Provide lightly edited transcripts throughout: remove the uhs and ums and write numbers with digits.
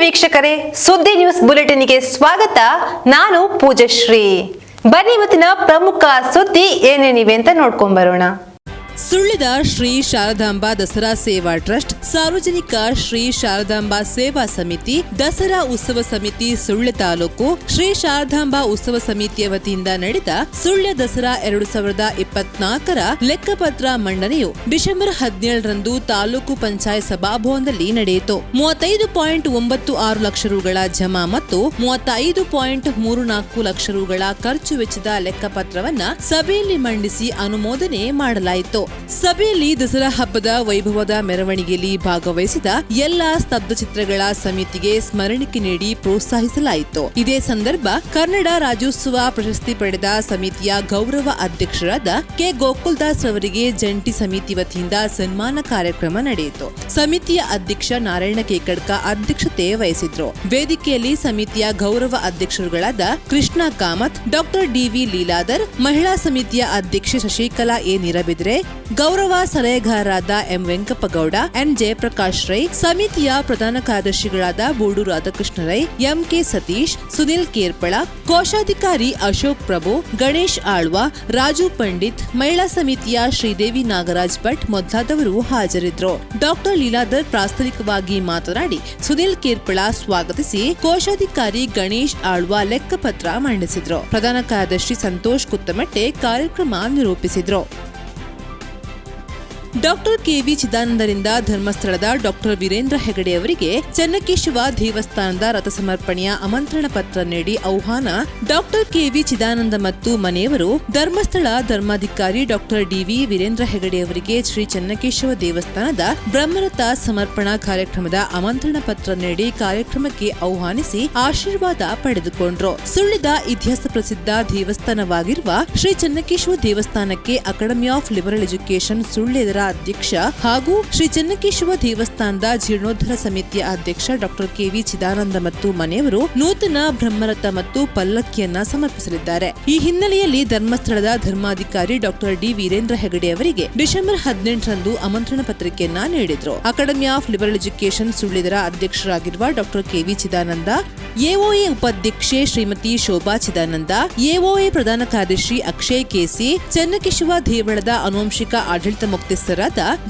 ವೀಕ್ಷಕರೇ, ಸುದ್ದಿ ನ್ಯೂಸ್ ಬುಲೆಟಿನ್ಗೆ ಸ್ವಾಗತ. ನಾನು ಪೂಜಶ್ರೀ. ಬನ್ನಿ ಇವತ್ತಿನ ಪ್ರಮುಖ ಸುದ್ದಿ ಏನೇನಿವೆ ಅಂತ ನೋಡ್ಕೊಂಡ್ ಬರೋಣ. ಸುಳ್ಯದ ಶ್ರೀ ಶಾರದಾಂಬಾ ದಸರಾ ಸೇವಾ ಟ್ರಸ್ಟ್, ಸಾರ್ವಜನಿಕ ಶ್ರೀ ಶಾರದಾಂಬಾ ಸೇವಾ ಸಮಿತಿ, ದಸರಾ ಉತ್ಸವ ಸಮಿತಿ ಸುಳ್ಯ ತಾಲೂಕು, ಶ್ರೀ ಶಾರದಾಂಬಾ ಉತ್ಸವ ಸಮಿತಿಯ ವತಿಯಿಂದ ನಡೆದ ಸುಳ್ಯ ದಸರಾ 2024ರ ಲೆಕ್ಕಪತ್ರ ಮಂಡನೆಯು ಡಿಸೆಂಬರ್ 17ರಂದು ತಾಲೂಕು ಪಂಚಾಯತ್ ಸಭಾಭವನದಲ್ಲಿ ನಡೆಯಿತು. 35.96 ಲಕ್ಷ ರುಗಳ ಜಮಾ ಮತ್ತು 35.34 ಲಕ್ಷ ರುಗಳ ಖರ್ಚು ವೆಚ್ಚದ ಲೆಕ್ಕಪತ್ರವನ್ನ ಸಭೆಯಲ್ಲಿ ಮಂಡಿಸಿ ಅನುಮೋದನೆ ಮಾಡಲಾಯಿತು. ಸಭೆಯಲ್ಲಿ ದಸರಾ ಹಬ್ಬದ ವೈಭವದ ಮೆರವಣಿಗೆಯಲ್ಲಿ ಭಾಗವಹಿಸಿದ ಎಲ್ಲಾ ಸ್ತಬ್ಧ ಚಿತ್ರಗಳ ಸಮಿತಿಗೆ ಸ್ಮರಣಿಕೆ ನೀಡಿ ಪ್ರೋತ್ಸಾಹಿಸಲಾಯಿತು. ಇದೇ ಸಂದರ್ಭ ಕನ್ನಡ ರಾಜ್ಯೋತ್ಸವ ಪ್ರಶಸ್ತಿ ಪಡೆದ ಸಮಿತಿಯ ಗೌರವ ಅಧ್ಯಕ್ಷರಾದ ಕೆ ಗೋಕುಲ್ದಾಸ್ ಅವರಿಗೆ ಜಂಟಿ ಸಮಿತಿ ವತಿಯಿಂದ ಸನ್ಮಾನ ಕಾರ್ಯಕ್ರಮ ನಡೆಯಿತು. ಸಮಿತಿಯ ಅಧ್ಯಕ್ಷ ನಾರಾಯಣ ಕೇಕಡ್ಕ ಅಧ್ಯಕ್ಷತೆ ವಹಿಸಿದ್ರು. ವೇದಿಕೆಯಲ್ಲಿ ಸಮಿತಿಯ ಗೌರವ ಅಧ್ಯಕ್ಷರುಗಳಾದ ಕೃಷ್ಣ ಕಾಮತ್, ಡಾಕ್ಟರ್ ಡಿವಿ ಲೀಲಾಧರ್, ಮಹಿಳಾ ಸಮಿತಿಯ ಅಧ್ಯಕ್ಷೆ ಶಶಿಕಲಾ ಎ ನಿರಬಿದ್ರೆ, ಗೌರವ ಸಲಹೆಗಾರರಾದ ಎಂ ವೆಂಕಪ್ಪಗೌಡ, ಎನ್ ಜಯಪ್ರಕಾಶ್ ರೈ, ಸಮಿತಿಯ ಪ್ರಧಾನ ಕಾರ್ಯದರ್ಶಿಗಳಾದ ಬೂಡು ರಾಧಾಕೃಷ್ಣ ರೈ, ಎಂ ಕೆ ಸತೀಶ್, ಸುನಿಲ್ ಕೇರ್ಪಳ, ಕೋಶಾಧಿಕಾರಿ ಅಶೋಕ್ ಪ್ರಭು, ಗಣೇಶ್ ಆಳ್ವ, ರಾಜು ಪಂಡಿತ್, ಮಹಿಳಾ ಸಮಿತಿಯ ಶ್ರೀದೇವಿ ನಾಗರಾಜ್ ಭಟ್ ಮೊದಲಾದವರು ಹಾಜರಿದ್ದರು. ಡಾಕ್ಟರ್ ಲೀಲಾಧರ್ ಪ್ರಾಸ್ತಾವಿಕವಾಗಿ ಮಾತನಾಡಿ ಸುನಿಲ್ ಕೇರ್ಪಳ ಸ್ವಾಗತಿಸಿ, ಕೋಶಾಧಿಕಾರಿ ಗಣೇಶ್ ಆಳ್ವ ಲೆಕ್ಕಪತ್ರ ಮಂಡಿಸಿದ್ರು. ಪ್ರಧಾನ ಕಾರ್ಯದರ್ಶಿ ಸಂತೋಷ್ ಕುತ್ತಮಟ್ಟೆ ಕಾರ್ಯಕ್ರಮ ನಿರೂಪಿಸಿದ್ರು. ಡಾಕ್ಟರ್ ಕೆವಿ ಚಿದಾನಂದರಿಂದ ಧರ್ಮಸ್ಥಳದ ಡಾಕ್ಟರ್ ವೀರೇಂದ್ರ ಹೆಗಡೆ ಅವರಿಗೆ ಚೆನ್ನಕೇಶವ ದೇವಸ್ಥಾನದ ರಥ ಸಮರ್ಪಣೆಯ ಆಮಂತ್ರಣ ಪತ್ರ ನೀಡಿ ಆಹ್ವಾನ. ಡಾಕ್ಟರ್ ಕೆವಿ ಚಿದಾನಂದ ಮತ್ತು ಮನೆಯವರು ಧರ್ಮಸ್ಥಳ ಧರ್ಮಾಧಿಕಾರಿ ಡಾಕ್ಟರ್ ಡಿವಿ ವೀರೇಂದ್ರ ಹೆಗಡೆ ಅವರಿಗೆ ಶ್ರೀ ಚೆನ್ನಕೇಶವ ದೇವಸ್ಥಾನದ ಬ್ರಹ್ಮರಥ ಸಮರ್ಪಣಾ ಕಾರ್ಯಕ್ರಮದ ಆಮಂತ್ರಣ ಪತ್ರ ನೀಡಿ ಕಾರ್ಯಕ್ರಮಕ್ಕೆ ಆಹ್ವಾನಿಸಿ ಆಶೀರ್ವಾದ ಪಡೆದುಕೊಂಡ್ರು. ಸುಳ್ಯದ ಇತಿಹಾಸ ಪ್ರಸಿದ್ಧ ದೇವಸ್ಥಾನವಾಗಿರುವ ಶ್ರೀ ಚೆನ್ನಕೇಶವ ದೇವಸ್ಥಾನಕ್ಕೆ ಅಕಾಡೆಮಿ ಆಫ್ ಲಿಬರಲ್ ಎಜುಕೇಶನ್ ಸುಳ್ಯದ ಅಧ್ಯಕ್ಷ ಹಾಗೂ ಶ್ರೀ ಚೆನ್ನಕೇಶವ ದೇವಸ್ಥಾನದ ಜೀರ್ಣೋದ್ಧಾರ ಸಮಿತಿಯ ಅಧ್ಯಕ್ಷ ಡಾಕ್ಟರ್ ಕೆವಿ ಚಿದಾನಂದ ಮತ್ತು ಮನೆಯವರು ನೂತನ ಬ್ರಹ್ಮರಥ ಮತ್ತು ಪಲ್ಲಕ್ಕಿಯನ್ನ ಸಮರ್ಪಿಸಲಿದ್ದಾರೆ. ಈ ಹಿನ್ನೆಲೆಯಲ್ಲಿ ಧರ್ಮಸ್ಥಳದ ಧರ್ಮಾಧಿಕಾರಿ ಡಾಕ್ಟರ್ ಡಿ ವೀರೇಂದ್ರ ಹೆಗಡೆ ಅವರಿಗೆ ಡಿಸೆಂಬರ್ 18ರಂದು ಆಮಂತ್ರಣ ಪತ್ರಿಕೆಯನ್ನ ನೀಡಿದ್ರು. ಅಕಾಡೆಮಿ ಆಫ್ ಲಿಬರಲ್ ಎಜುಕೇಶನ್ ಸುಳ್ಯದರ ಅಧ್ಯಕ್ಷರಾಗಿರುವ ಡಾಕ್ಟರ್ ಕೆವಿ ಚಿದಾನಂದ, ಎಒಎ ಉಪಾಧ್ಯಕ್ಷೆ ಶ್ರೀಮತಿ ಶೋಭಾ ಚಿದಾನಂದ, ಎಒಎ ಪ್ರಧಾನ ಕಾರ್ಯದರ್ಶಿ ಅಕ್ಷಯ್ ಕೆಸಿ, ಚೆನ್ನಕೇಶವ ದೇವಳದ ಆನುವಂಶಿಕ ಆಡಳಿತ ಮುಖ್ಯಸ್ಥರಾದ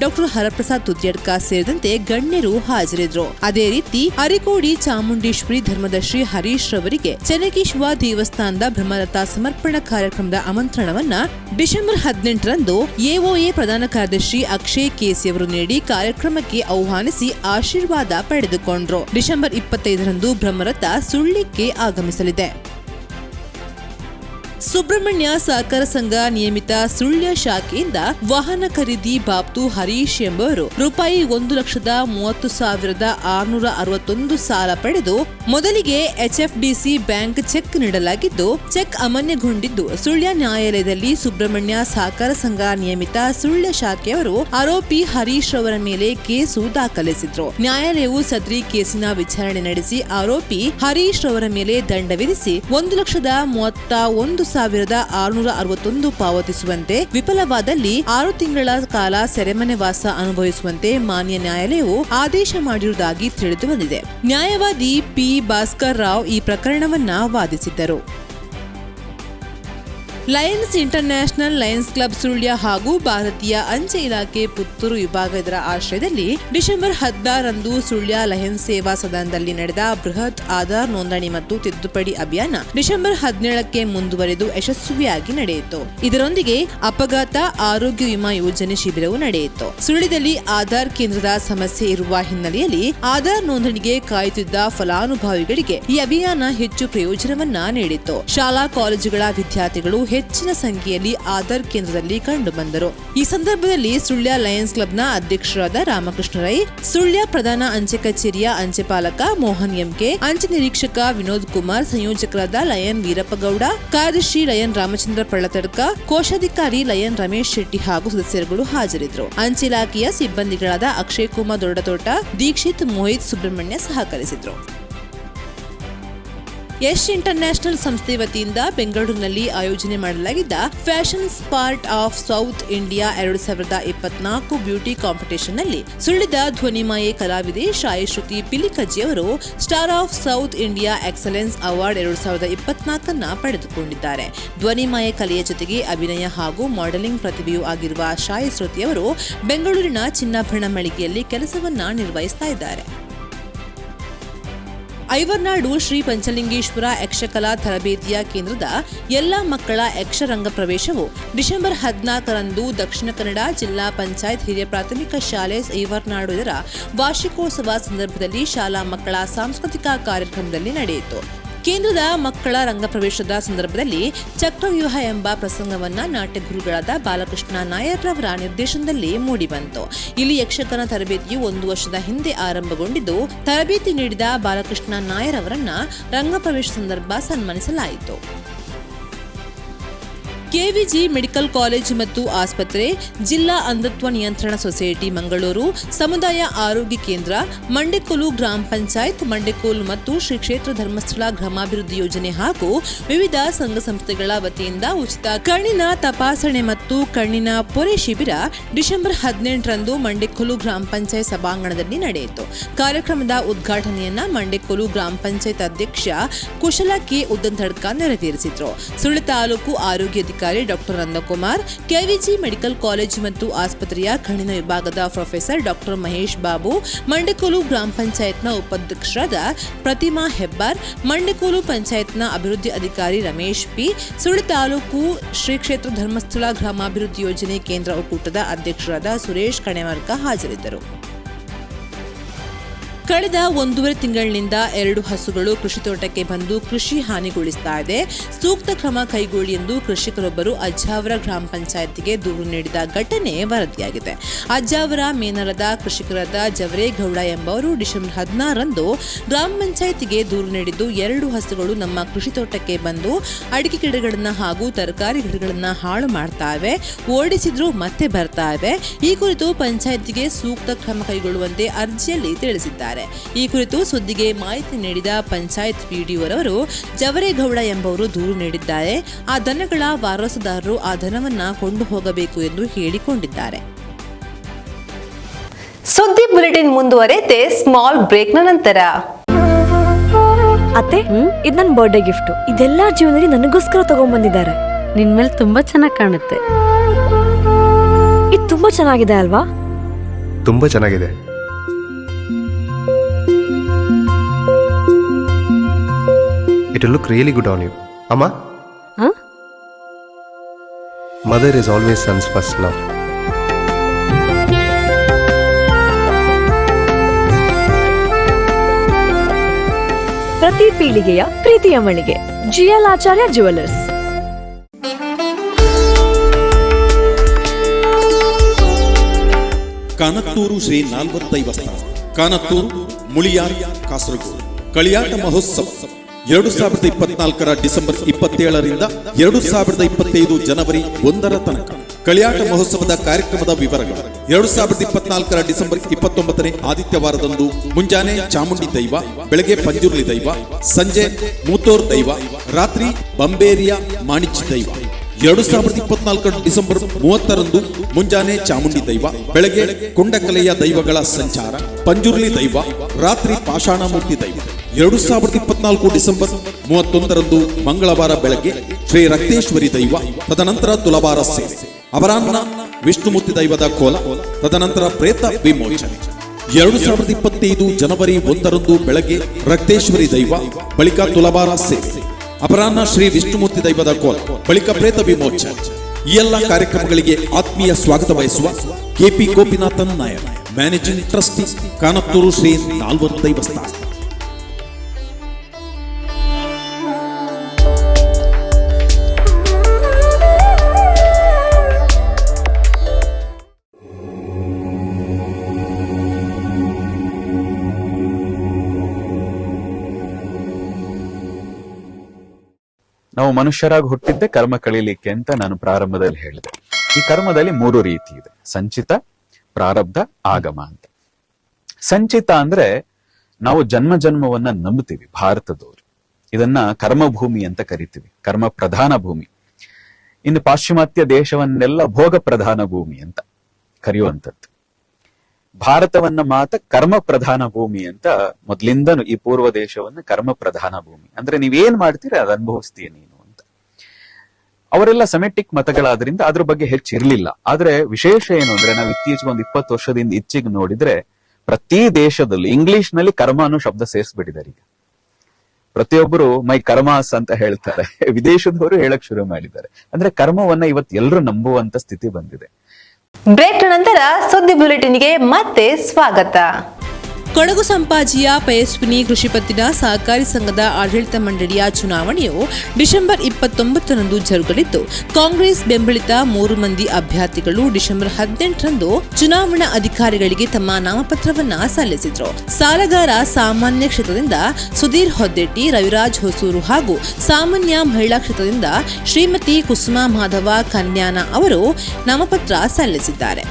ಡಾಕ್ಟರ್ ಹರಪ್ರಸಾದ್ ತುದ್ಯಡ್ಕ ಸೇರಿದಂತೆ ಗಣ್ಯರು ಹಾಜರಿದ್ದರು. ಅದೇ ರೀತಿ ಅರಿಕೋಡಿ ಚಾಮುಂಡೇಶ್ವರಿ ಧರ್ಮದರ್ಶಿ ಹರೀಶ್ ರವರಿಗೆ ಚೆನ್ನಕೇಶವ ದೇವಸ್ಥಾನದ ಬ್ರಹ್ಮರಥ ಸಮರ್ಪಣಾ ಕಾರ್ಯಕ್ರಮದ ಆಮಂತ್ರಣವನ್ನ ಡಿಸೆಂಬರ್ 18ರಂದು ಎಒಎ ಪ್ರಧಾನ ಕಾರ್ಯದರ್ಶಿ ಅಕ್ಷಯ್ ಕೆಸಿ ಅವರು ನೀಡಿ ಕಾರ್ಯಕ್ರಮಕ್ಕೆ ಆಹ್ವಾನಿಸಿ ಆಶೀರ್ವಾದ ಪಡೆದುಕೊಂಡ್ರು. ಡಿಸೆಂಬರ್ 25ರಂದು ಬ್ರಹ್ಮರಥ ಸುಳ್ಯಕ್ಕೆ ಆಗಮಿಸಲಿದೆ. ಸುಬ್ರಹ್ಮಣ್ಯ ಸಹಕಾರ ಸಂಘ ನಿಯಮಿತ ಸುಳ್ಯ ಶಾಖೆಯಿಂದ ವಾಹನ ಖರೀದಿ ಬಾಬ್ತು ಹರೀಶ್ ಎಂಬುವರು ರೂಪಾಯಿ 1,30,30,661 ಸಾಲ ಪಡೆದು ಮೊದಲಿಗೆ ಎಚ್ಎಫ್ಡಿಸಿ ಬ್ಯಾಂಕ್ ಚೆಕ್ ನೀಡಲಾಗಿದ್ದು, ಚೆಕ್ ಅಮಾನ್ಯಗೊಂಡಿದ್ದು ಸುಳ್ಯ ನ್ಯಾಯಾಲಯದಲ್ಲಿ ಸುಬ್ರಹ್ಮಣ್ಯ ಸಹಕಾರ ಸಂಘ ನಿಯಮಿತ ಸುಳ್ಯ ಶಾಖೆಯವರು ಆರೋಪಿ ಹರೀಶ್ ಅವರ ಮೇಲೆ ಕೇಸು ದಾಖಲಿಸಿದ್ರು. ನ್ಯಾಯಾಲಯವು ಸದ್ರಿ ಕೇಸಿನ ವಿಚಾರಣೆ ನಡೆಸಿ ಆರೋಪಿ ಹರೀಶ್ ಅವರ ಮೇಲೆ ದಂಡ ವಿಧಿಸಿ 1,31,661 ಪಾವತಿಸುವಂತೆ, ವಿಫಲವಾದಲ್ಲಿ 6 ತಿಂಗಳ ಕಾಲ ಸೆರೆಮನೆ ವಾಸ ಅನುಭವಿಸುವಂತೆ ಮಾನ್ಯ ನ್ಯಾಯಾಲಯವು ಆದೇಶ ಮಾಡಿರುವುದಾಗಿ ತಿಳಿದು ಬಂದಿದೆ. ನ್ಯಾಯವಾದಿ ಪಿ ಭಾಸ್ಕರ್ ರಾವ್ ಈ ಪ್ರಕರಣವನ್ನ ವಾದಿಸಿದ್ದರು. Lions International Lions Club Sullia ಹಾಗೂ ಭಾರತೀಯ ಅಂಚೆ ಇಲಾಖೆ ಪುತ್ತೂರು ವಿಭಾಗ ಇದರ ಆಶ್ರಯದಲ್ಲಿ ಡಿಸೆಂಬರ್ 16ರಂದು ಸುಳ್ಯ ಲಯನ್ಸ್ ಸೇವಾ ಸದನದಲ್ಲಿ ನಡೆದ ಬೃಹತ್ ಆಧಾರ್ ನೋಂದಣಿ ಮತ್ತು ತಿದ್ದುಪಡಿ ಅಭಿಯಾನ ಡಿಸೆಂಬರ್ 17ಕ್ಕೆ ಮುಂದುವರೆದು ಯಶಸ್ವಿಯಾಗಿ ನಡೆಯಿತು. ಇದರೊಂದಿಗೆ ಅಪಘಾತ ಆರೋಗ್ಯ ವಿಮಾ ಯೋಜನೆ ಶಿಬಿರವು ನಡೆಯಿತು. ಸುಳ್ಯದಲ್ಲಿ ಆಧಾರ್ ಕೇಂದ್ರದ ಸಮಸ್ಯೆ ಇರುವ ಹಿನ್ನೆಲೆಯಲ್ಲಿ ಆಧಾರ್ ನೋಂದಣಿಗೆ ಕಾಯುತ್ತಿದ್ದ ಫಲಾನುಭವಿಗಳಿಗೆ ಈ ಅಭಿಯಾನ ಹೆಚ್ಚು ಪ್ರಯೋಜನವನ್ನ ನೀಡಿತು. ಶಾಲಾ ಕಾಲೇಜುಗಳ ವಿದ್ಯಾರ್ಥಿಗಳು ಹೆಚ್ಚಿನ ಸಂಖ್ಯೆಯಲ್ಲಿ ಆಧಾರ್ ಕೇಂದ್ರದಲ್ಲಿ ಕಂಡು ಬಂದರು. ಈ ಸಂದರ್ಭದಲ್ಲಿ ಸುಳ್ಯ ಲಯನ್ಸ್ ಕ್ಲಬ್ನ ಅಧ್ಯಕ್ಷರಾದ ರಾಮಕೃಷ್ಣ ರೈ, ಸುಳ್ಯ ಪ್ರಧಾನ ಅಂಚೆ ಕಚೇರಿಯ ಅಂಚೆ ಪಾಲಕ ಮೋಹನ್ ಎಂಕೆ, ಅಂಚೆ ನಿರೀಕ್ಷಕ ವಿನೋದ್ ಕುಮಾರ್, ಸಂಯೋಜಕರಾದ ಲಯನ್ ವೀರಪ್ಪಗೌಡ, ಕಾರ್ಯದರ್ಶಿ ಲಯನ್ ರಾಮಚಂದ್ರ ಪಳ್ಳತಡ್ಕ, ಕೋಶಾಧಿಕಾರಿ ಲಯನ್ ರಮೇಶ್ ಶೆಟ್ಟಿ ಹಾಗೂ ಸದಸ್ಯರುಗಳು ಹಾಜರಿದ್ದರು. ಅಂಚೆ ಇಲಾಖೆಯ ಸಿಬ್ಬಂದಿಗಳಾದ ಅಕ್ಷಯ್ ಕುಮಾರ್ ದೊಡ್ಡತೋಟ, ದೀಕ್ಷಿತ್, ಮೋಹಿತ್, ಸುಬ್ರಹ್ಮಣ್ಯ ಸಹಕರಿಸಿದ್ರು. ಯಶ್ ಇಂಟರ್ನ್ಯಾಷನಲ್ ಸಂಸ್ಥೆ ವತಿಯಿಂದ ಬೆಂಗಳೂರಿನಲ್ಲಿ ಆಯೋಜನೆ ಮಾಡಲಾಗಿದ್ದ fashion star of South India 2024 beauty competition ನಲ್ಲಿ ಸುಳಿದ ಧ್ವನಿಮಾಯೆ ಕಲಾವಿದೆ ಶಾಯಶ್ರುತಿ ಪಿಲಿಕಜ್ಜಿ ಅವರು star of South India excellence award 2024 ಪಡೆದುಕೊಂಡಿದ್ದಾರೆ. ಧ್ವನಿಮಾಯೆ ಕಲೆಯ ಜೊತೆಗೆ ಅಭಿನಯ ಹಾಗೂ ಮಾಡೆಲಿಂಗ್ ಪ್ರತಿಭೆಯೂ ಆಗಿರುವ ಶಾಯಶ್ರುತಿ ಅವರು ಬೆಂಗಳೂರಿನ ಚಿನ್ನಾಭರಣ ಮಳಿಗೆಯಲ್ಲಿ ಕೆಲಸವನ್ನ ನಿರ್ವಹಿಸ್ತಾ ಇದ್ದಾರೆ. ಐವರ್ನಾಡು ಶ್ರೀ ಪಂಚಲಿಂಗೇಶ್ವರ ಯಕ್ಷಕಲಾ ತರಬೇತಿಯ ಕೇಂದ್ರದ ಎಲ್ಲಾ ಮಕ್ಕಳ ಯಕ್ಷರಂಗ ಪ್ರವೇಶವು ಡಿಸೆಂಬರ್ 14ರಂದು ದಕ್ಷಿಣ ಕನ್ನಡ ಜಿಲ್ಲಾ ಪಂಚಾಯತ್ ಹಿರಿಯ ಪ್ರಾಥಮಿಕ ಶಾಲೆ ಐವರ್ನಾಡು ಇದರ ವಾರ್ಷಿಕೋತ್ಸವ ಸಂದರ್ಭದಲ್ಲಿ ಶಾಲಾ ಮಕ್ಕಳ ಸಾಂಸ್ಕೃತಿಕ ಕಾರ್ಯಕ್ರಮದಲ್ಲಿ ನಡೆಯಿತು. ಕೇಂದ್ರದ ಮಕ್ಕಳ ರಂಗಪ್ರವೇಶದ ಸಂದರ್ಭದಲ್ಲಿ ಚಕ್ರವ್ಯೂಹ ಎಂಬ ಪ್ರಸಂಗವನ್ನ ನಾಟ್ಯಗುರುಗಳಾದ ಬಾಲಕೃಷ್ಣ ನಾಯರ್ ರವರ ನಿರ್ದೇಶನದಲ್ಲಿ ಮೂಡಿಬಂತು. ಇಲ್ಲಿ ಯಕ್ಷಗಾನ ತರಬೇತಿಯು 1 ವರ್ಷದ ಹಿಂದೆ ಆರಂಭಗೊಂಡಿದ್ದು, ತರಬೇತಿ ನೀಡಿದ ಬಾಲಕೃಷ್ಣ ನಾಯರ್ ಅವರನ್ನ ರಂಗಪ್ರವೇಶ ಸಂದರ್ಭ ಸನ್ಮಾನಿಸಲಾಯಿತು. ಕೆವಿಜಿ ಮೆಡಿಕಲ್ ಕಾಲೇಜು ಮತ್ತು ಆಸ್ಪತ್ರೆ, ಜಿಲ್ಲಾ ಅಂಧತ್ವ ನಿಯಂತ್ರಣ ಸೊಸೈಟಿ ಮಂಗಳೂರು, ಸಮುದಾಯ ಆರೋಗ್ಯ ಕೇಂದ್ರ, ಮಂಡೆಕೋಲು ಗ್ರಾಮ ಪಂಚಾಯತ್ ಮಂಡೆಕೋಲು ಮತ್ತು ಶ್ರೀ ಕ್ಷೇತ್ರ ಧರ್ಮಸ್ಥಳ ಗ್ರಾಮಾಭಿವೃದ್ಧಿ ಯೋಜನೆ ಹಾಗೂ ವಿವಿಧ ಸಂಘ ಸಂಸ್ಥೆಗಳ ವತಿಯಿಂದ ಉಚಿತ ಕಣ್ಣಿನ ತಪಾಸಣೆ ಮತ್ತು ಕಣ್ಣಿನ ಪೊರೆ ಶಿಬಿರ ಡಿಸೆಂಬರ್ 18ರಂದು ಮಂಡೆಕೋಲು ಗ್ರಾಮ ಪಂಚಾಯತ್ ಸಭಾಂಗಣದಲ್ಲಿ ನಡೆಯಿತು. ಕಾರ್ಯಕ್ರಮದ ಉದ್ಘಾಟನೆಯನ್ನ ಮಂಡೆಕೋಲು ಗ್ರಾಮ ಪಂಚಾಯತ್ ಅಧ್ಯಕ್ಷ ಕುಶಲ ಕೆ ಉದ್ದಂತಡ್ಕ ನೆರವೇರಿಸಿದ್ರು. ಸುಳ್ಯ ತಾಲೂಕು ಆರೋಗ್ಯ doctor Nandakumar, KVG medical college ಮತ್ತು ಆಸ್ಪತ್ರೆಯ ಕಣ್ಣಿನ ವಿಭಾಗದ ಪ್ರೊಫೆಸರ್ ಡಾಕ್ಟರ್ ಮಹೇಶ್ ಬಾಬು, ಮಂಡೆಕೋಲು ಗ್ರಾಮ ಪಂಚಾಯತ್ನ ಉಪಾಧ್ಯಕ್ಷರಾದ ಪ್ರತಿಮಾ ಹೆಬ್ಬಾರ್, ಮಂಡೆಕೋಲು ಪಂಚಾಯತ್ನ ಅಭಿವೃದ್ಧಿ ಅಧಿಕಾರಿ ರಮೇಶ್ ಪಿ, ಸುಳ್ಯ ತಾಲೂಕು ಶ್ರೀ ಕ್ಷೇತ್ರ ಧರ್ಮಸ್ಥಳ ಗ್ರಾಮಾಭಿವೃದ್ಧಿ ಯೋಜನೆ ಕೇಂದ್ರ ಒಕ್ಕೂಟದ ಅಧ್ಯಕ್ಷರಾದ ಸುರೇಶ್ ಕಣೆಮರ್ಕ ಹಾಜರಿದ್ದರು. ಕಳೆದ 1.5 ತಿಂಗಳಿನಿಂದ 2 ಹಸುಗಳು ಕೃಷಿ ತೋಟಕ್ಕೆ ಬಂದು ಕೃಷಿ ಹಾನಿಗೊಳಿಸ್ತಾ ಇದೆ. ಸೂಕ್ತ ಕ್ರಮ ಕೈಗೊಳ್ಳಿ ಎಂದು ಕೃಷಿಕರೊಬ್ಬರು ಅಜ್ಜಾವರ ಗ್ರಾಮ ಪಂಚಾಯತ್ಗೆ ದೂರು ನೀಡಿದ ಘಟನೆ ವರದಿಯಾಗಿದೆ. ಅಜ್ಜಾವರ ಮೇನಲದ ಕೃಷಿಕರಾದ ಜವರೇಗೌಡ ಎಂಬವರು ಡಿಸೆಂಬರ್ 16ರಂದು ಗ್ರಾಮ ಪಂಚಾಯತ್ಗೆ ದೂರು ನೀಡಿದ್ದು, 2 ಹಸುಗಳು ನಮ್ಮ ಕೃಷಿ ತೋಟಕ್ಕೆ ಬಂದು ಅಡಿಕೆ ಗಿಡಗಳನ್ನ ಹಾಗೂ ತರಕಾರಿ ಗಿಡಗಳನ್ನ ಹಾಳು ಮಾಡ್ತಾ ಇವೆ, ಓಡಿಸಿದ್ರು ಮತ್ತೆ ಬರ್ತಾ ಇವೆ. ಈ ಕುರಿತು ಪಂಚಾಯತ್ಗೆ ಸೂಕ್ತ ಕ್ರಮ ಕೈಗೊಳ್ಳುವಂತೆ ಅರ್ಜಿಯಲ್ಲಿ ತಿಳಿಸಿದ್ದಾರೆ. ಈ ಕುರಿತು ಸುದ್ದಿಗೆ ಮಾಹಿತಿ ನೀಡಿದ ಪಂಚಾಯತ್ ಪಿಡಿಒರವರು ಜವರೇಗೌಡ ಎಂಬುವರು ದೂರು ನೀಡಿದ್ದಾರೆ. ಆ ದನಗಳ ವಾರಸುದಾರರು ಆ ದನವನ್ನ ಕೊಂಡು ಹೋಗಬೇಕು ಎಂದು ಹೇಳಿಕೊಂಡಿದ್ದಾರೆ. ಸುದ್ದಿ ಬುಲೆಟಿನ್ ಮುಂದುವರೆತೆ ಸ್ಮಾಲ್ ಬ್ರೇಕ್ ನಂತರ. ಅತ್ತೆ, ಇದು ನನ್ನ ಬರ್ಡೇ ಗಿಫ್ಟ್. ಇದೆಲ್ಲ ಜೀವನದಲ್ಲಿ ನನಗೋಸ್ಕರ ತಗೊಂಡ್ಬಂದಿದ್ದಾರೆ. ನಿನ್ ಮೇಲೆ ತುಂಬಾ ಚೆನ್ನಾಗಿ ಕಾಣುತ್ತೆ. ಇದು ತುಂಬಾ ಚೆನ್ನಾಗಿದೆ ಅಲ್ವಾ? ತುಂಬಾ ಚೆನ್ನಾಗಿದೆ. It will look really good on you. Amma? Huh? Mother is always son's first love. ಪ್ರತಿ ಪೀಳಿಗೆಯ ಪ್ರೀತಿಯ ಮಳಿಗೆ GL ಆಚಾರ್ಯ ಜ್ಯುವೆಲರ್ಸ್. ಕಾನತ್ತೂರು ಶ್ರೀ 45 ಕಾನತ್ತೂರು ಮುಳಿಯಾರ್ ಕಾಸರಗೋಡು ಕಳಿಯಾಟ ಮಹೋತ್ಸವ 2024 ಡಿಸೆಂಬರ್ 27ರಿಂದ 2025 ಜನವರಿ 1ರ ತನಕ. ಕಳಿಯಾಟ ಮಹೋತ್ಸವದ ಕಾರ್ಯಕ್ರಮದ ವಿವರಗಳು: 2024 ಡಿಸೆಂಬರ್ 29ನೇ ಆದಿತ್ಯವಾರದಂದು ಮುಂಜಾನೆ ಚಾಮುಂಡಿ ದೈವ, ಬೆಳಗ್ಗೆ ಪಂಜುರ್ಲಿ ದೈವ, ಸಂಜೆ ಮೂತೋರ್ ದೈವ, ರಾತ್ರಿ ಬಂಬೇರಿಯ ಮಾಣಿಚಿ ದೈವ. 2024 ಡಿಸೆಂಬರ್ 30ರಂದು ಮುಂಜಾನೆ ಚಾಮುಂಡಿ ದೈವ, ಬೆಳಗ್ಗೆ ಕೊಂಡಕಲೆಯ ದೈವಗಳ ಸಂಚಾರ, ಪಂಜುರ್ಲಿ ದೈವ, ರಾತ್ರಿ ಪಾಷಾಣಮೂರ್ತಿ ದೈವ. 2024 ಡಿಸೆಂಬರ್ 31ರಂದು ಮಂಗಳವಾರ ಬೆಳಗ್ಗೆ ಶ್ರೀ ರಕ್ತೇಶ್ವರಿ ದೈವ, ತದನಂತರ ತುಲಭಾರ ಸೇವೆ, ಅಪರಾಹ್ನ ವಿಷ್ಣುಮೂರ್ತಿ ದೈವದ ಕೋಲ, ತದನಂತರ ಪ್ರೇತ ವಿಮೋಚನೆ. 2025 ಜನವರಿ 1ರಂದು ಬೆಳಗ್ಗೆ ರಕ್ತೇಶ್ವರಿ ದೈವ, ಬಳಿಕ ತುಲಭಾರ ಸೇವೆ, ಅಪರಾಹ್ನ ಶ್ರೀ ವಿಷ್ಣುಮೂರ್ತಿ ದೈವದ ಕೋಲ, ಬಳಿಕ ಪ್ರೇತ ವಿಮೋಚನೆ. ಈ ಎಲ್ಲ ಕಾರ್ಯಕ್ರಮಗಳಿಗೆ ಆತ್ಮೀಯ ಸ್ವಾಗತ ಬಯಸುವ KP Gopinathan Nair, managing trustee, Kanathur Shri 45. ನಾವು ಮನುಷ್ಯರಾಗಿ ಹುಟ್ಟಿದ್ದೆ ಕರ್ಮ ಕಳೀಲಿಕ್ಕೆ ಅಂತ ನಾನು ಪ್ರಾರಂಭದಲ್ಲಿ ಹೇಳಿದೆ. ಈ ಕರ್ಮದಲ್ಲಿ 3 ರೀತಿ ಇದೆ: ಸಂಚಿತ, ಪ್ರಾರಬ್ಧ, ಆಗಮ ಅಂತ. ಸಂಚಿತ ಅಂದ್ರೆ ನಾವು ಜನ್ಮ ಜನ್ಮವನ್ನ ನಂಬುತ್ತೀವಿ ಭಾರತದವರು. ಇದನ್ನ ಕರ್ಮಭೂಮಿ ಅಂತ ಕರಿತೀವಿ, ಕರ್ಮ ಪ್ರಧಾನ ಭೂಮಿ. ಇನ್ನು ಪಾಶ್ಚಿಮಾತ್ಯ ದೇಶವನ್ನೆಲ್ಲ ಭೋಗ ಪ್ರಧಾನ ಭೂಮಿ ಅಂತ ಕರೆಯುವಂಥದ್ದು. ಭಾರತವನ್ನ ಮಾತ್ರ ಕರ್ಮ ಪ್ರಧಾನ ಭೂಮಿ ಅಂತ ಮೊದ್ಲಿಂದನು ಈ ಪೂರ್ವ ದೇಶವನ್ನ ಕರ್ಮ ಪ್ರಧಾನ ಭೂಮಿ ಅಂದ್ರೆ ನೀವೇನ್ ಮಾಡ್ತೀರ ಅದು ಅನುಭವಿಸ್ತೀಯ ನೀನು ಅಂತ. ಅವರೆಲ್ಲ ಸೆಮೆಟಿಕ್ ಮತಗಳಾದ್ರಿಂದ ಅದ್ರ ಬಗ್ಗೆ ಹೆಚ್ಚಿರ್ಲಿಲ್ಲ. ಆದ್ರೆ ವಿಶೇಷ ಏನು ಅಂದ್ರೆ ನಾವು ಇತ್ತೀಚೆಗೆ ಒಂದು 20 ವರ್ಷದಿಂದ ಈಚೆಗೆ ನೋಡಿದ್ರೆ ಪ್ರತಿ ದೇಶದಲ್ಲೂ ಇಂಗ್ಲಿಷ್ ನಲ್ಲಿ ಕರ್ಮ ಅನ್ನೋ ಶಬ್ದ ಸೇರಿಸ್ಬಿಟ್ಟಿದ್ದಾರೆ. ಈಗ ಪ್ರತಿಯೊಬ್ಬರು ಮೈ ಕರ್ಮಾಸ್ ಅಂತ ಹೇಳ್ತಾರೆ, ವಿದೇಶದವರು ಹೇಳಕ್ ಶುರು ಮಾಡಿದ್ದಾರೆ. ಅಂದ್ರೆ ಕರ್ಮವನ್ನ ಇವತ್ತು ಎಲ್ಲರೂ ನಂಬುವಂತ ಸ್ಥಿತಿ ಬಂದಿದೆ. ಬ್ರೇಕ್ ನಂತರ ಸುದ್ದಿ ಬುಲೆಟಿನ್ಗೆ ಮತ್ತೆ ಸ್ವಾಗತ. ಕೊಡಗು ಸಂಪಾಜಿಯ ಪಯಸ್ವಿನಿ ಕೃಷಿ ಪತ್ತಿನ ಸಹಕಾರಿ ಸಂಘದ ಆಡಳಿತ ಮಂಡಳಿಯ ಚುನಾವಣೆಯು ಡಿಸೆಂಬರ್ 29ರಂದು ಜರುಗಲಿದ್ದು, ಕಾಂಗ್ರೆಸ್ ಬೆಂಬಲಿತ 3 ಮಂದಿ ಅಭ್ಯರ್ಥಿಗಳು ಡಿಸೆಂಬರ್ 18ರಂದು ಚುನಾವಣಾ ಅಧಿಕಾರಿಗಳಿಗೆ ತಮ್ಮ ನಾಮಪತ್ರವನ್ನ ಸಲ್ಲಿಸಿದ್ರು. ಸಾಲಗಾರ ಸಾಮಾನ್ಯ ಕ್ಷೇತ್ರದಿಂದ ಸುಧೀರ್ ಹೊದ್ದೆಟ್ಟಿ, ರವಿರಾಜ್ ಹೊಸೂರು ಹಾಗೂ ಸಾಮಾನ್ಯ ಮಹಿಳಾ ಕ್ಷೇತ್ರದಿಂದ ಶ್ರೀಮತಿ ಕುಸುಮಾ ಮಾಧವ ಕನ್ಯಾನ ಅವರು ನಾಮಪತ್ರ ಸಲ್ಲಿಸಿದ್ದಾರೆ.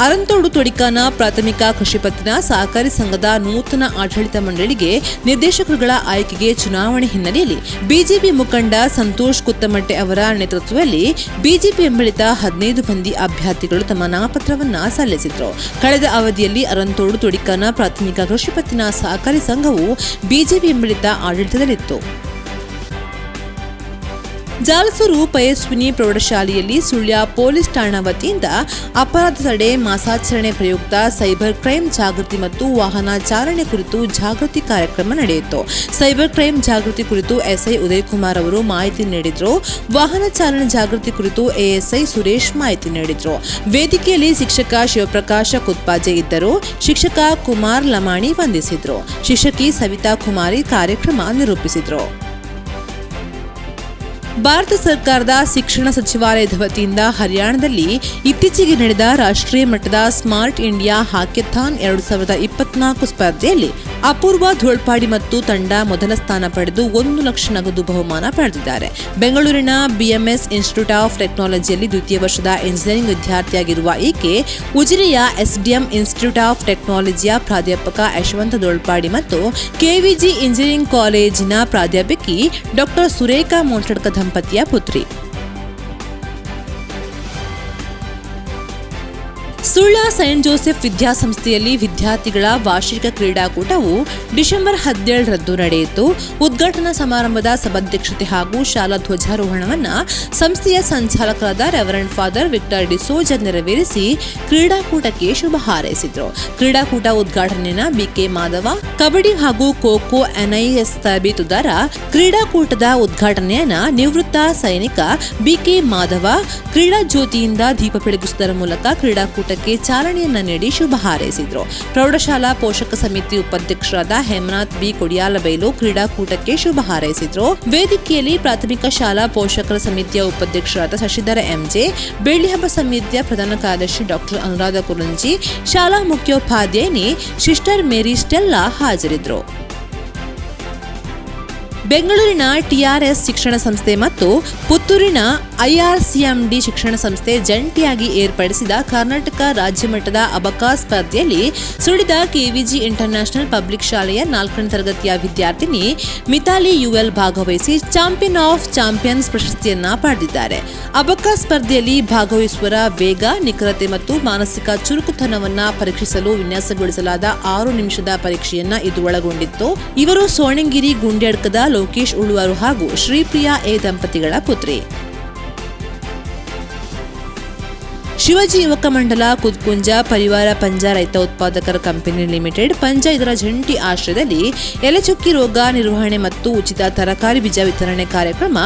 ಅರಂತೋಡು ತೊಡಿಕಾನ ಪ್ರಾಥಮಿಕ ಕೃಷಿ ಪತ್ತಿನ ಸಹಕಾರಿ ಸಂಘದ ನೂತನ ಆಡಳಿತ ಮಂಡಳಿಗೆ ನಿರ್ದೇಶಕರುಗಳ ಆಯ್ಕೆಗೆ ಚುನಾವಣೆ ಹಿನ್ನೆಲೆಯಲ್ಲಿ ಬಿಜೆಪಿ ಮುಖಂಡ ಸಂತೋಷ್ ಕುತ್ತಮಟ್ಟೆ ಅವರ ನೇತೃತ್ವದಲ್ಲಿ ಬಿಜೆಪಿ ಬೆಂಬಲಿತ 15 ಮಂದಿ ಅಭ್ಯರ್ಥಿಗಳು ತಮ್ಮ ನಾಮಪತ್ರವನ್ನ ಸಲ್ಲಿಸಿದ್ರು. ಕಳೆದ ಅವಧಿಯಲ್ಲಿ ಅರಂತೋಡು ತೊಡಿಕಾನ ಪ್ರಾಥಮಿಕ ಕೃಷಿ ಪತ್ತಿನ ಸಹಕಾರಿ ಸಂಘವು ಬಿಜೆಪಿ ಬೆಂಬಲಿತ ಆಡಳಿತದಲ್ಲಿತ್ತು. ಜಾಲಸೂರು ಪಯಸ್ವಿನಿ ಪ್ರೌಢಶಾಲೆಯಲ್ಲಿ ಸುಳ್ಯ ಪೊಲೀಸ್ ಠಾಣಾ ವತಿಯಿಂದ ಅಪರಾಧ ತಡೆ ಮಾಸಾಚರಣೆ ಪ್ರಯುಕ್ತ ಸೈಬರ್ ಕ್ರೈಮ್ ಜಾಗೃತಿ ಮತ್ತು ವಾಹನ ಚಾಲನೆ ಕುರಿತು ಜಾಗೃತಿ ಕಾರ್ಯಕ್ರಮ ನಡೆಯಿತು. ಸೈಬರ್ ಕ್ರೈಮ್ ಜಾಗೃತಿ ಕುರಿತು ಎಸ್ಐ ಉದಯ್ ಕುಮಾರ್ ಅವರು ಮಾಹಿತಿ ನೀಡಿದ್ರು. ವಾಹನ ಚಾಲನೆ ಜಾಗೃತಿ ಕುರಿತು ಎಎಸ್ಐ ಸುರೇಶ್ ಮಾಹಿತಿ ನೀಡಿದ್ರು. ವೇದಿಕೆಯಲ್ಲಿ ಶಿಕ್ಷಕ ಶಿವಪ್ರಕಾಶ ಕುತ್ಪಾಜೆ ಇದ್ದರು. ಶಿಕ್ಷಕ ಕುಮಾರ್ ಲಮಾಣಿ ವಂದಿಸಿದ್ರು. ಶಿಕ್ಷಕಿ ಸವಿತಾ ಕುಮಾರಿ ಕಾರ್ಯಕ್ರಮ ನಿರೂಪಿಸಿದ್ರು. ಭಾರತ ಸರ್ಕಾರದ ಶಿಕ್ಷಣ ಸಚಿವಾಲಯದ ವತಿಯಿಂದ ಹರಿಯಾಣದಲ್ಲಿ ಇತ್ತೀಚೆಗೆ ನಡೆದ ರಾಷ್ಟ್ರೀಯ ಮಟ್ಟದ ಸ್ಮಾರ್ಟ್ ಇಂಡಿಯಾ ಹಾಕೆಥಾನ್ 2024 ಸ್ಪರ್ಧೆಯಲ್ಲಿ ಅಪೂರ್ವ ಧೋಳ್ಪಾಡಿ ಮತ್ತು ತಂಡ ಮೊದಲ ಸ್ಥಾನ ಪಡೆದು 1 ಲಕ್ಷ ನಗದು ಬಹುಮಾನ ಪಡೆದಿದ್ದಾರೆ. ಬೆಂಗಳೂರಿನ ಬಿಎಂಎಸ್ ಇನ್ಸ್ಟಿಟ್ಯೂಟ್ ಆಫ್ ಟೆಕ್ನಾಲಜಿಯಲ್ಲಿ ದ್ವಿತೀಯ ವರ್ಷದ ಇಂಜಿನಿಯರಿಂಗ್ ವಿದ್ಯಾರ್ಥಿಯಾಗಿರುವ ಈಕೆ ಉಜಿರೆಯ ಎಸ್ಡಿಎಂ ಇನ್ಸ್ಟಿಟ್ಯೂಟ್ ಆಫ್ ಟೆಕ್ನಾಲಜಿಯ ಪ್ರಾಧ್ಯಾಪಕ ಯಶವಂತ ಧೋಳ್ಪಾಡಿ ಮತ್ತು ಕೆವಿಜಿ ಇಂಜಿನಿಯರಿಂಗ್ ಕಾಲೇಜಿನ ಪ್ರಾಧ್ಯಾಪಕಿ ಡಾಕ್ಟರ್ ಸುರೇಖಾ ಮೋಂಟಡ್ಕ ದಂಪತಿಯ ಪುತ್ರಿ. ಸುಳ್ಳ ಸೈಂಟ್ ಜೋಸೆಫ್ ವಿದ್ಯಾಸಂಸ್ಥೆಯಲ್ಲಿ ವಿದ್ಯಾರ್ಥಿಗಳ ವಾರ್ಷಿಕ ಕ್ರೀಡಾಕೂಟವು ಡಿಸೆಂಬರ್ 17ರಂದು ನಡೆಯಿತು. ಉದ್ಘಾಟನಾ ಸಮಾರಂಭದ ಸಭಾಧ್ಯಕ್ಷತೆ ಹಾಗೂ ಶಾಲಾ ಧ್ವಜಾರೋಹಣವನ್ನು ಸಂಸ್ಥೆಯ ಸಂಚಾಲಕರಾದ ರೆವರೆಂಡ್ ಫಾದರ್ ವಿಕ್ಟರ್ ಡಿಸೋಜ ನೆರವೇರಿಸಿ ಕ್ರೀಡಾಕೂಟಕ್ಕೆ ಶುಭ ಹಾರೈಸಿದರು. ಕ್ರೀಡಾಕೂಟ ಉದ್ಘಾಟನೆಯನ್ನು ಬಿಕೆ ಮಾಧವ, ಕಬಡ್ಡಿ ಹಾಗೂ ಖೋ-ಖೋ ಎನ್ಐಎಸ್ ತರಬೇತುದಾರ, ಕ್ರೀಡಾಕೂಟದ ಉದ್ಘಾಟನೆಯನ್ನು ನಿವೃತ್ತ ಸೈನಿಕ ಬಿಕೆ ಮಾಧವ ಕ್ರೀಡಾ ಜ್ಯೋತಿಯಿಂದ ದೀಪ ಬೆಳಗಿಸುವುದರ ಮೂಲಕ ಕ್ರೀಡಾಕೂಟಕ್ಕೆ ಚಾಲನೆಯನ್ನ ನೀಡಿ ಶುಭ ಹಾರೈಸಿದ್ರು. ಪ್ರೌಢಶಾಲಾ ಪೋಷಕ ಸಮಿತಿ ಉಪಾಧ್ಯಕ್ಷರಾದ ಹೇಮನಾಥ್ ಬಿ ಕೊಡಿಯಾಲಬೈಲು ಕ್ರೀಡಾಕೂಟಕ್ಕೆ ಶುಭ ಹಾರೈಸಿದ್ರು. ವೇದಿಕೆಯಲ್ಲಿ ಪ್ರಾಥಮಿಕ ಶಾಲಾ ಪೋಷಕರ ಸಮಿತಿಯ ಉಪಾಧ್ಯಕ್ಷರಾದ ಶಶಿಧರ ಎಂಜೆ, ಬೆಳ್ಳಿಹಬ್ಬ ಸಮಿತಿಯ ಪ್ರಧಾನ ಕಾರ್ಯದರ್ಶಿ ಡಾಕ್ಟರ್ ಅನುರಾಧ ಕುರಂಜಿ, ಶಾಲಾ ಮುಖ್ಯೋಪಾಧ್ಯಾಯಿನಿ ಸಿಸ್ಟರ್ ಮೇರಿ ಸ್ಟೆಲ್ಲಾ ಹಾಜರಿದ್ದರು. ಬೆಂಗಳೂರಿನ ಟಿಆರ್ಎಸ್ ಶಿಕ್ಷಣ ಸಂಸ್ಥೆ ಮತ್ತು ಪುತ್ತೂರಿನ ಐಆರ್ಸಿಎಂಡಿ ಶಿಕ್ಷಣ ಸಂಸ್ಥೆ ಜಂಟಿಯಾಗಿ ಏರ್ಪಡಿಸಿದ ಕರ್ನಾಟಕ ರಾಜ್ಯ ಮಟ್ಟದ ಅಬಕಾಸ್ ಸ್ಪರ್ಧೆಯಲ್ಲಿ ಸುಳಿದ ಕೆವಿಜಿ ಇಂಟರ್ನ್ಯಾಷನಲ್ ಪಬ್ಲಿಕ್ ಶಾಲೆಯ 4ನೇ ತರಗತಿಯ ವಿದ್ಯಾರ್ಥಿನಿ ಮಿತಾಲಿ ಯುಎಲ್ ಭಾಗವಹಿಸಿ ಚಾಂಪಿಯನ್ ಆಫ್ ಚಾಂಪಿಯನ್ಸ್ ಪ್ರಶಸ್ತಿಯನ್ನ ಪಡೆದಿದ್ದಾರೆ. ಅಬಕಾಸ್ ಸ್ಪರ್ಧೆಯಲ್ಲಿ ಭಾಗವಹಿಸುವರ ವೇಗ, ನಿಖರತೆ ಮತ್ತು ಮಾನಸಿಕ ಚುರುಕುತನವನ್ನ ಪರೀಕ್ಷಿಸಲು ವಿನ್ಯಾಸಗೊಳಿಸಲಾದ 6 ನಿಮಿಷದ ಪರೀಕ್ಷೆಯನ್ನ ಇದು ಒಳಗೊಂಡಿತ್ತು. ಇವರು ಸೋಣಂಗಿರಿ ಗುಂಡ್ಯಡ್ಕದ ಲೋಕೇಶ್ ಉಳುವಾರು ಹಾಗೂ ಶ್ರೀಪ್ರಿಯಾ ಎ ದಂಪತಿಗಳ ಪುತ್ರಿ. ಶಿವಾಜಿ ಯುವಕ ಮಂಡಲ ಕುದ್ಕುಂಜ ಪರಿವಾರ ಪಂಜ ರೈತ ಉತ್ಪಾದಕರ ಕಂಪನಿ ಲಿಮಿಟೆಡ್ ಪಂಜ ಇದರ ಜಂಟಿ ಆಶ್ರಯದಲ್ಲಿ ಎಲೆಚುಕ್ಕಿ ರೋಗ ನಿರ್ವಹಣೆ ಮತ್ತು ಉಚಿತ ತರಕಾರಿ ಬೀಜ ವಿತರಣೆ ಕಾರ್ಯಕ್ರಮ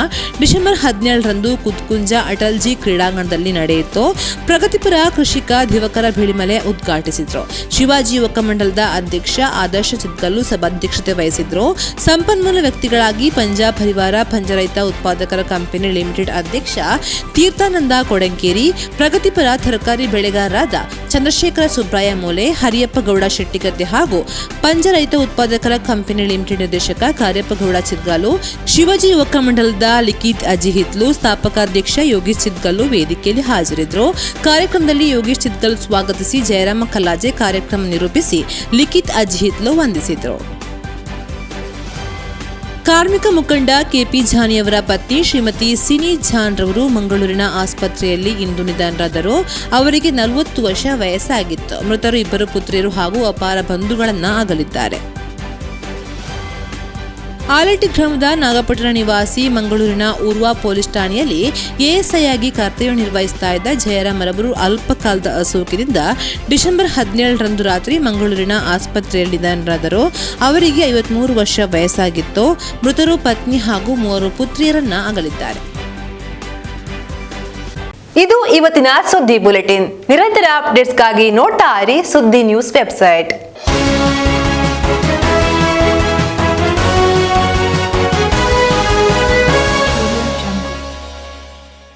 ಡಿಸೆಂಬರ್ 17ರಂದು ಕುದ್ಕುಂಜ ಅಟಲ್ಜಿ ಕ್ರೀಡಾಂಗಣದಲ್ಲಿ ನಡೆಯಿತು. ಪ್ರಗತಿಪರ ಕೃಷಿಕ ದಿವಕರ ಬಿಳಿಮಲೆ ಉದ್ಘಾಟಿಸಿದ್ರು. ಶಿವಾಜಿ ಯುವಕ ಮಂಡಲದ ಅಧ್ಯಕ್ಷ ಆದರ್ಶ ಚಿತ್ಕಲ್ಲು ಸಭಾಧ್ಯಕ್ಷತೆ ವಹಿಸಿದ್ರು. ಸಂಪನ್ಮೂಲ ವ್ಯಕ್ತಿಗಳಾಗಿ ಪಂಜಾಬ್ ಪರಿವಾರ ಪಂಜ ರೈತ ಉತ್ಪಾದಕರ ಕಂಪನಿ ಲಿಮಿಟೆಡ್ ಅಧ್ಯಕ್ಷ ತೀರ್ಥಾನಂದ ಕೊಡಂಕೇರಿ, ಪ್ರಗತಿಪರ ತರಕಾರಿ ಬೆಳೆಗಾರರಾದ ಚಂದ್ರಶೇಖರ ಸುಬ್ರಾಯ ಮೂಲೆ, ಹರಿಯಪ್ಪ ಗೌಡ ಶೆಟ್ಟಿಗದ್ದೆ ಹಾಗೂ ಪಂಜ ರೈತ ಉತ್ಪಾದಕರ ಕಂಪನಿ ಲಿಮಿಟೆಡ್ ನಿರ್ದೇಶಕ ಕಾರ್ಯಪ್ಪ ಗೌಡ ಚಿದ್ಗಾಲು, ಶಿವಾಜಿ ಯುವಕ ಮಂಡಲದ ಲಿಖಿತ್ ಅಜಿಹಿತ್ಲು, ಸ್ಥಾಪಕಾಧ್ಯಕ್ಷ ಯೋಗೀಶ್ ಚಿದ್ಗಲ್ಲು ವೇದಿಕೆಯಲ್ಲಿ ಹಾಜರಿದ್ದರು. ಕಾರ್ಯಕ್ರಮದಲ್ಲಿ ಯೋಗೀಶ್ ಚಿದ್ಗಲ್ ಸ್ವಾಗತಿಸಿ, ಜಯರಾಮ ಕಲ್ಲಾಜೆ ಕಾರ್ಯಕ್ರಮ ನಿರೂಪಿಸಿ ಲಿಖಿತ್ ಅಜಿಹಿತ್ಲು ವಂದಿಸಿದರು. ಕಾರ್ಮಿಕ ಮುಖಂಡ ಕೆಪಿ ಝಾನಿಯವರ ಪತ್ನಿ ಶ್ರೀಮತಿ ಸಿನಿ ಝಾನ್ ರವರು ಮಂಗಳೂರಿನ ಆಸ್ಪತ್ರೆಯಲ್ಲಿ ಇಂದು ನಿಧನರಾದರು. ಅವರಿಗೆ 40 ವರ್ಷ ವಯಸ್ಸಾಗಿತ್ತು. ಮೃತರು 2 ಪುತ್ರಿಯರು ಹಾಗೂ ಅಪಾರ ಬಂಧುಗಳನ್ನ ಅಗಲಿದ್ದಾರೆ. ಆಲಟಿ ಗ್ರಾಮದ ನಾಗಪಟ್ಟಣ ನಿವಾಸಿ ಮಂಗಳೂರಿನ ಊರ್ವಾ ಪೊಲೀಸ್ ಠಾಣೆಯಲ್ಲಿ ಎಎಸ್ಐ ಆಗಿ ಕರ್ತವ್ಯ ನಿರ್ವಹಿಸ್ತಾ ಇದ್ದ ಜಯರಾಮ್ ರವರು ಅಲ್ಪಕಾಲದ ಅಸೌಖ್ಯದಿಂದ ಡಿಸೆಂಬರ್ 17ರಂದು ರಾತ್ರಿ ಮಂಗಳೂರಿನ ಆಸ್ಪತ್ರೆಯಲ್ಲಿ ನಿಧನರಾದರು. ಅವರಿಗೆ 53 ವರ್ಷ ವಯಸ್ಸಾಗಿತ್ತು. ಮೃತರು ಪತ್ನಿ ಹಾಗೂ 3 ಪುತ್ರಿಯರನ್ನ ಅಗಲಿದ್ದಾರೆ. ಇದು ಇವತ್ತಿನ ಸುದ್ದಿ ಬುಲೆಟಿನ್. ನಿರಂತರ ಅಪ್ಡೇಟ್ಸ್ಗಾಗಿ ನೋಡ್ತಾ ಇರಿ ಸುದ್ದಿ ನ್ಯೂಸ್ ವೆಬ್ಸೈಟ್.